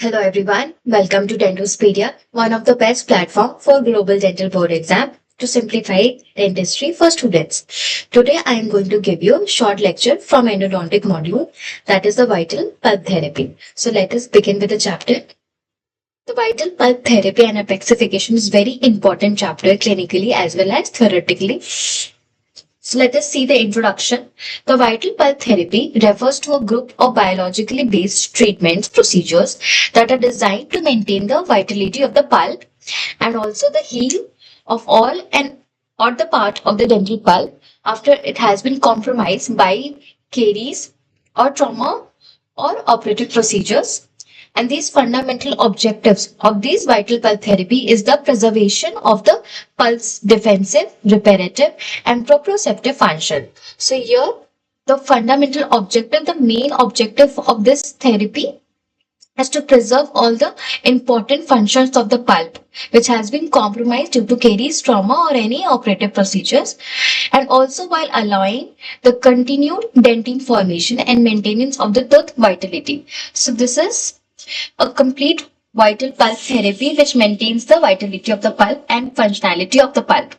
Hello everyone, welcome to Dentospedia, one of the best platform for global dental board exam to simplify dentistry for students. Today I am going to give you a short lecture from endodontic module, that is the vital pulp therapy. So let us begin with the chapter. The vital pulp therapy and apexification is very important chapter clinically as well as theoretically. So let us see the introduction. The vital pulp therapy refers to a group of biologically based treatments procedures that are designed to maintain the vitality of the pulp and also the heal of all and or the part of the dental pulp after it has been compromised by caries or trauma or operative procedures. And these fundamental objectives of these vital pulp therapy is the preservation of the pulp's defensive, reparative, and proprioceptive function. So here, the fundamental objective, the main objective of this therapy is to preserve all the important functions of the pulp which has been compromised due to caries, trauma, or any operative procedures, and also while allowing the continued dentin formation and maintenance of the tooth vitality. So this is a complete vital pulp therapy which maintains the vitality of the pulp and functionality of the pulp.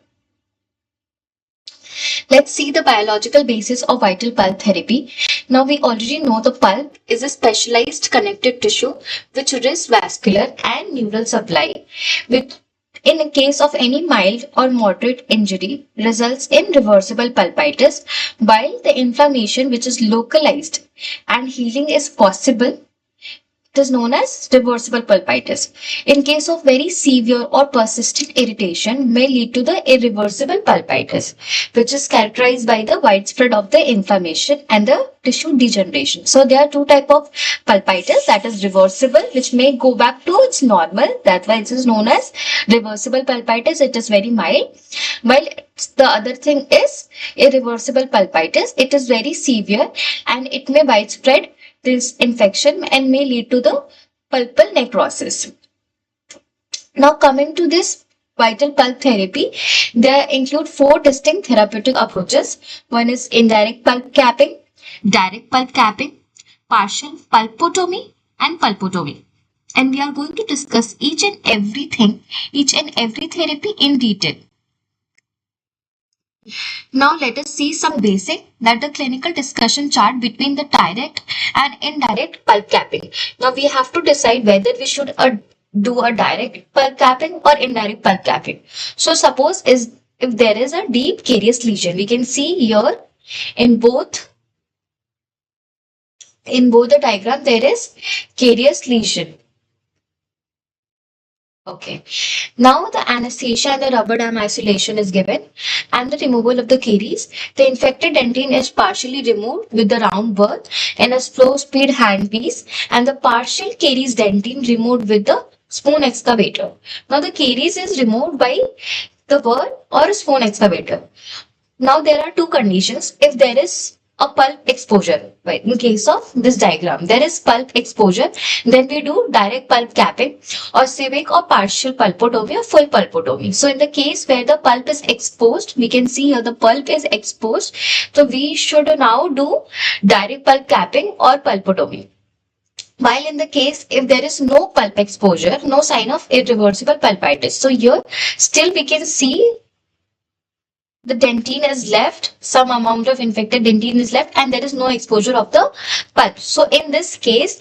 Let's see the biological basis of vital pulp therapy. Now we already know the pulp is a specialized connective tissue which is vascular and neural supply, which in a case of any mild or moderate injury results in reversible pulpitis, while the inflammation which is localized and healing is possible. It is known as reversible pulpitis. In case of very severe or persistent irritation may lead to the irreversible pulpitis, which is characterized by the widespread of the inflammation and the tissue degeneration. So there are two types of pulpitis, that is reversible, which may go back to its normal. That's why it is known as reversible pulpitis. It is very mild. While the other thing is irreversible pulpitis. It is very severe and it may widespread this infection and may lead to the pulpal necrosis. Now coming to this vital pulp therapy, there include four distinct therapeutic approaches. One is indirect pulp capping, direct pulp capping, partial pulpotomy, and pulpotomy. And we are going to discuss each and every therapy in detail. Now let us see some basic, that the clinical discussion chart between the direct and indirect pulp capping. Now we have to decide whether we should do a direct pulp capping or indirect pulp capping. So suppose if there is a deep carious lesion, we can see here in both the diagram there is carious lesion. Okay. Now the anesthesia and the rubber dam isolation is given and the removal of the caries. The infected dentin is partially removed with the round burr in a slow speed handpiece and the partial caries dentin removed with the spoon excavator. Now the caries is removed by the burr or a spoon excavator. Now there are two conditions. If there is a pulp exposure, right? In case of this diagram, there is pulp exposure, then we do direct pulp capping or civic or partial pulpotomy or full pulpotomy. So in the case where the pulp is exposed, we can see here the pulp is exposed. So we should now do direct pulp capping or pulpotomy. While in the case, if there is no pulp exposure, no sign of irreversible pulpitis. So here still we can see the dentin is left, some amount of infected dentin is left and there is no exposure of the pulp. So in this case,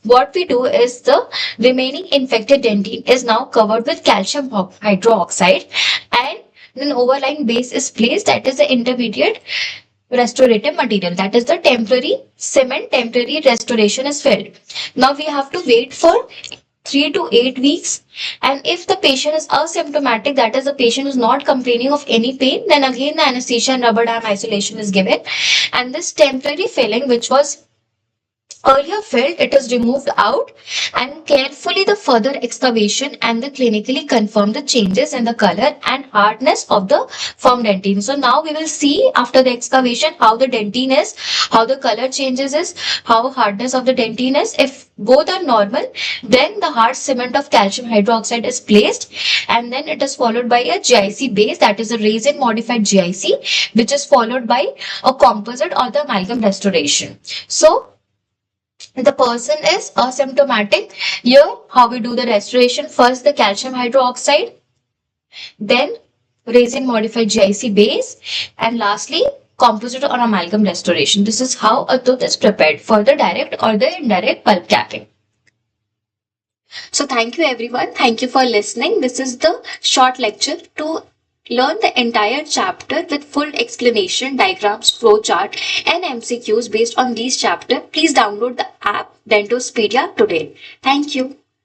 what we do is the remaining infected dentin is now covered with calcium hydroxide and an overlying base is placed, that is the intermediate restorative material, that is the temporary cement. Temporary restoration is filled. Now we have to wait for 3 to 8 weeks, and if the patient is asymptomatic, that is the patient is not complaining of any pain, then again the anesthesia and rubber dam isolation is given and this temporary filling which was earlier filled, it is removed out and carefully the further excavation and the clinically confirm the changes in the color and hardness of the formed dentin. So now we will see after the excavation how the dentin is, how the color changes is, how hardness of the dentin is. If both are normal, then the hard cement of calcium hydroxide is placed and then it is followed by a GIC base, that is a resin modified GIC, which is followed by a composite or the amalgam restoration. So The person is asymptomatic. Here, how we do the restoration: first the calcium hydroxide, then resin modified GIC base, and lastly composite or amalgam restoration. This is how a tooth is prepared for the direct or the indirect pulp capping. So thank you everyone. Thank you for listening. This is the short lecture. To learn the entire chapter with full explanation, diagrams, flowchart, and MCQs based on these chapters, please download the app Dentospedia today. Thank you.